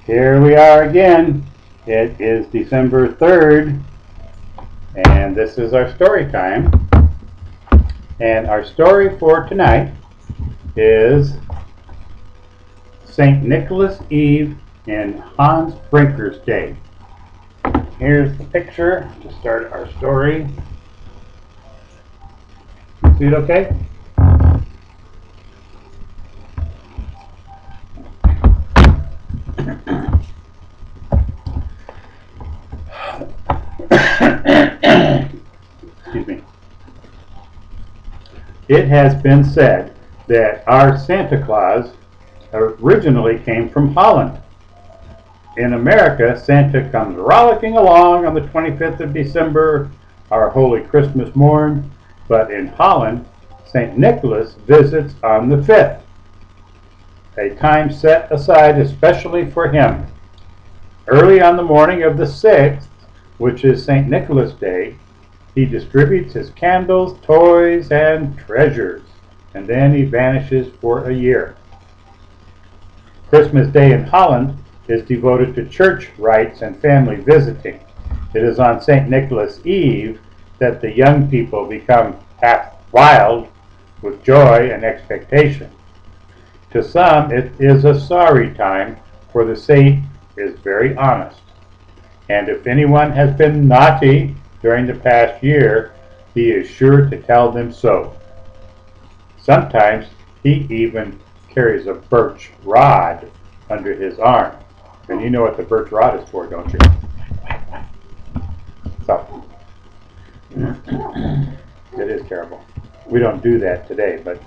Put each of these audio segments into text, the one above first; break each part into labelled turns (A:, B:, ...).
A: Here we are again. It is December 3rd, and this is our story time. And our story for tonight is St. Nicholas Eve and Hans Brinker's Day. Here's the picture to start our story. You see it okay? Excuse me. It has been said that our Santa Claus originally came from Holland. In America, Santa comes rollicking along on the 25th of December, our holy Christmas morn, but in Holland, St. Nicholas visits on the 5th, a time set aside especially for him. Early on the morning of the 6th, which is St. Nicholas Day, he distributes his candles, toys, and treasures, and then he vanishes for a year. Christmas Day in Holland is devoted to church rites and family visiting. It is on St. Nicholas Eve that the young people become half wild with joy and expectation. To some, it is a sorry time, for the saint is very honest. And if anyone has been naughty during the past year, he is sure to tell them so. Sometimes he even carries a birch rod under his arm. And you know what the birch rod is for, don't you? So, it is terrible. We don't do that today, but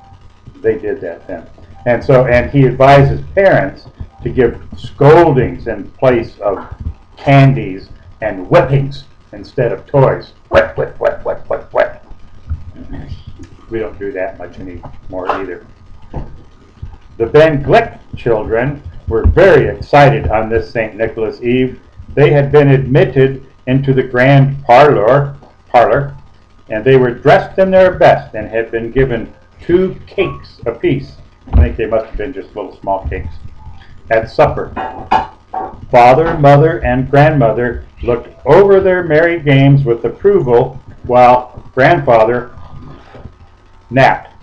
A: they did that then. And he advises parents to give scoldings in place of candies and whippings instead of toys. Whip, whip, whip, whip, whip, whip. We don't do that much anymore either. The Ben Glick children were very excited on this St. Nicholas Eve. They had been admitted into the grand parlor, and they were dressed in their best and had been given 2 cakes apiece. I think they must have been just little small cakes. At supper, father, mother, and grandmother looked over their merry games with approval, while grandfather napped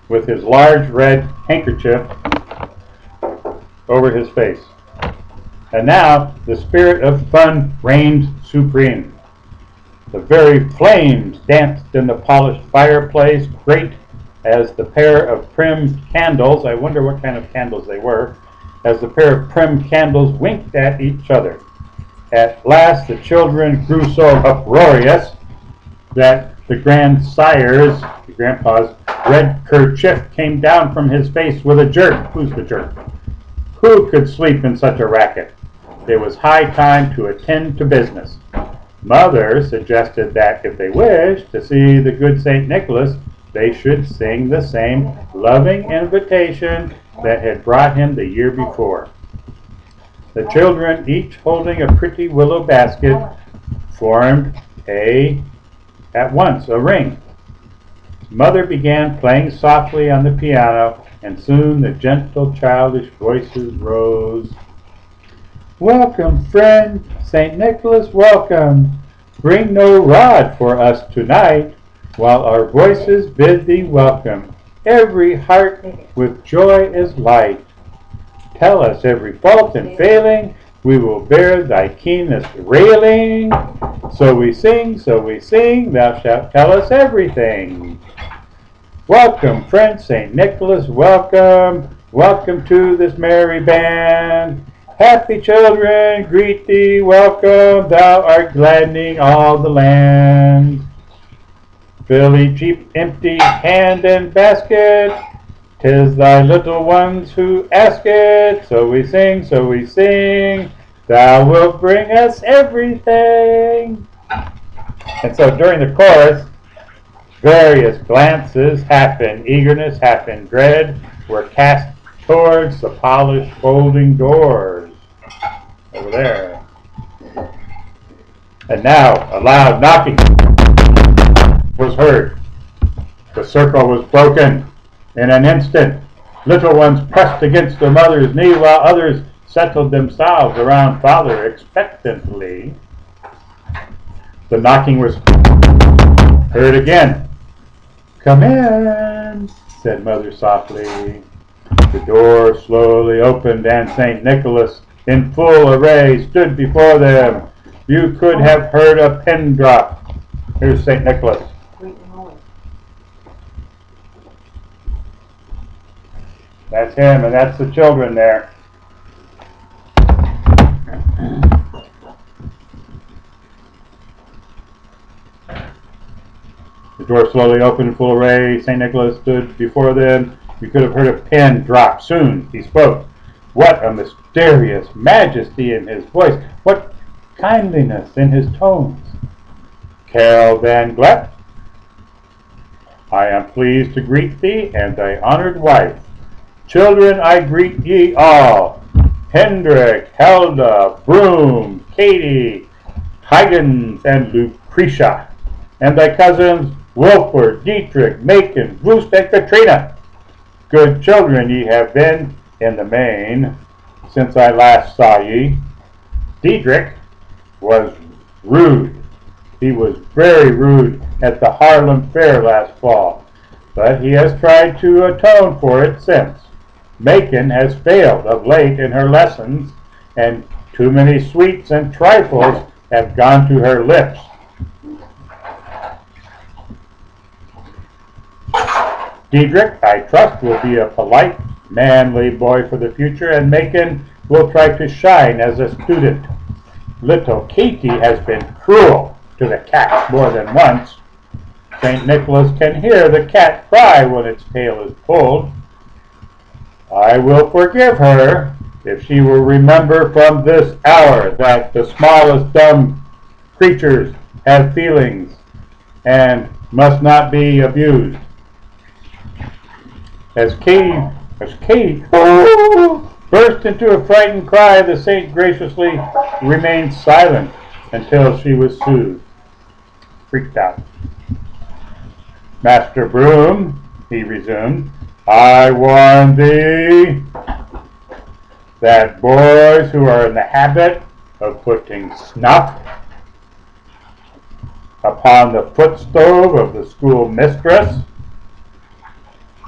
A: with his large red handkerchief over his face. And now the spirit of fun reigned supreme. The very flames danced in the polished fireplace, great as the pair of prim candles, I wonder what kind of candles they were, as the pair of prim candles winked at each other. At last the children grew so uproarious that the grandsire's, the grandpa's, red kerchief came down from his face with a jerk. Who's the jerk? Who could sleep in such a racket? It was high time to attend to business. Mother suggested that if they wished to see the good St. Nicholas, they should sing the same loving invitation that had brought him the year before. The children, each holding a pretty willow basket, formed at once a ring. Mother began playing softly on the piano, and soon the gentle childish voices rose. Welcome, friend, St. Nicholas, welcome. Bring no rod for us tonight, while our voices bid thee welcome. Every heart with joy is light. Tell us every fault and failing, we will bear thy keenest railing. So we sing, thou shalt tell us everything. Welcome, friend St. Nicholas, welcome. Welcome to this merry band. Happy children, greet thee, welcome. Thou art gladdening all the land. Fill each empty hand and basket. 'Tis thy little ones who ask it. So we sing, thou wilt bring us everything. And so during the chorus, various glances, half in eagerness, half in dread, were cast towards the polished folding doors. Over there. And now a loud knocking was heard. The circle was broken in an instant. Little ones pressed against their mother's knee, while others settled themselves around Father expectantly, the knocking was heard again. "Come in," said Mother softly. The door slowly opened, and St. Nicholas, in full array, stood before them. You could have heard a pin drop. Here's St. Nicholas. That's him, and that's the children there. The door slowly opened in full array. St. Nicholas stood before them. You could have heard a pin drop. Soon he spoke. What a mysterious majesty in his voice. What kindliness in his tones. Carol Van Glepp, I am pleased to greet thee and thy honored wife. Children, I greet ye all. Hendrik, Helda, Broom, Katie, Huygens, and Lucretia, and thy cousins Wilford, Dietrich, Macon, Roost, and Katrina. Good children ye have been in the main since I last saw ye. Dietrich was rude. He was very rude at the Haarlem Fair last fall, but he has tried to atone for it since. Macon has failed of late in her lessons, and too many sweets and trifles have gone to her lips. Dietrich, I trust, will be a polite, manly boy for the future, and Macon will try to shine as a student. Little Katie has been cruel to the cat more than once. St. Nicholas can hear the cat cry when its tail is pulled. I will forgive her if she will remember from this hour that the smallest dumb creatures have feelings and must not be abused. As Katie burst into a frightened cry, the saint graciously remained silent until she was soothed. Freaked out. Master Broom, he resumed, I warn thee that boys who are in the habit of putting snuff upon the footstove of the school mistress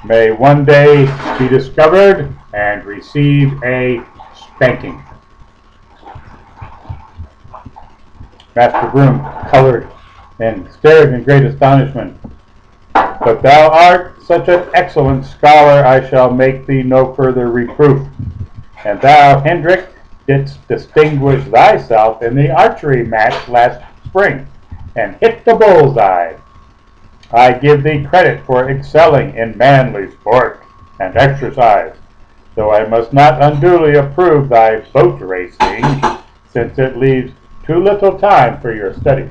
A: may one day be discovered and receive a spanking. Master Broom colored and stared in great astonishment. But thou art such an excellent scholar, I shall make thee no further reproof. And thou, Hendrik, didst distinguish thyself in the archery match last spring, and hit the bullseye. I give thee credit for excelling in manly sport and exercise, though I must not unduly approve thy boat racing, since it leaves too little time for your studies.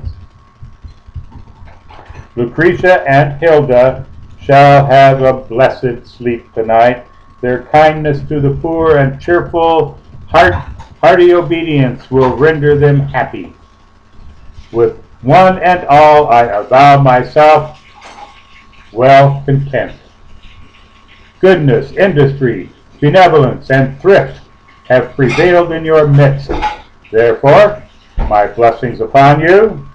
A: Lucretia and Hilda shall have a blessed sleep tonight. Their kindness to the poor and cheerful, hearty obedience will render them happy. With one and all I avow myself well content. Goodness, industry, benevolence, and thrift have prevailed in your midst. Therefore, my blessings upon you,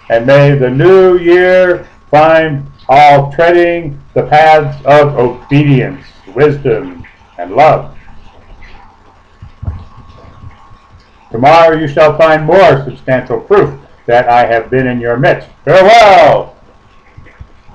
A: and may the new year find all treading the paths of obedience, wisdom, and love. Tomorrow you shall find more substantial proof that I have been in your midst. Farewell!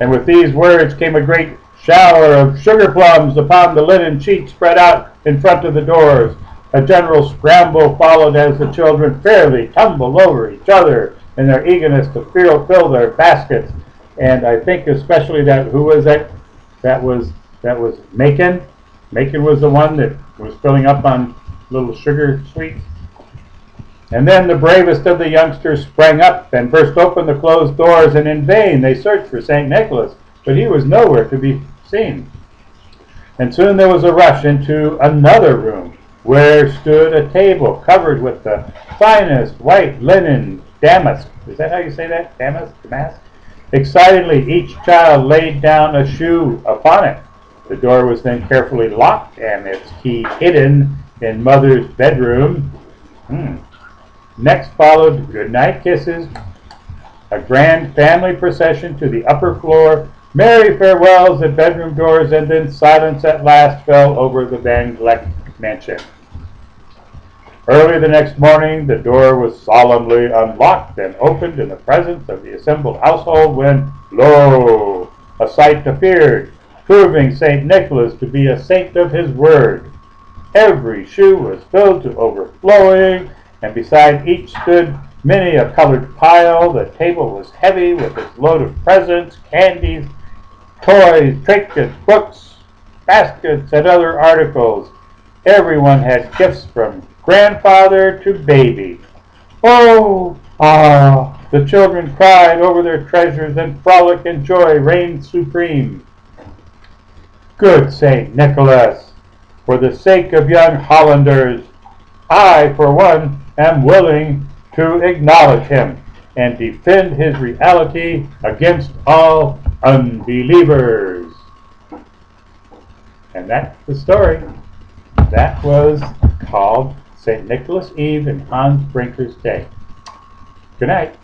A: And with these words came a great shower of sugar plums upon the linen sheet spread out in front of the doors. A general scramble followed as the children fairly tumbled over each other in their eagerness to fill their baskets. And I think especially that, who was that? That was Macon. Macon was the one that was filling up on little sugar sweets. And then the bravest of the youngsters sprang up and burst open the closed doors, and in vain they searched for St. Nicholas, but he was nowhere to be seen. And soon there was a rush into another room, where stood a table covered with the finest white linen damask. Is that how you say that? Damask? Damask? Excitedly, each child laid down a shoe upon it. The door was then carefully locked and its key hidden in Mother's bedroom. Next followed goodnight kisses, a grand family procession to the upper floor, merry farewells at bedroom doors, and then silence at last fell over the Van Vleck mansion. Early the next morning, the door was solemnly unlocked and opened in the presence of the assembled household when, lo, a sight appeared, proving St. Nicholas to be a saint of his word. Every shoe was filled to overflowing, and beside each stood many a colored pile. The table was heavy with its load of presents, candies, toys, trinkets, books, baskets, and other articles. Everyone had gifts from grandfather to baby. Oh, ah! The children cried over their treasures, and frolic and joy reigned supreme. Good St. Nicholas, for the sake of young Hollanders, I, for one, am willing to acknowledge him and defend his reality against all unbelievers. And that's the story. That was called St. Nicholas Eve in Hans Brinker's Day. Good night.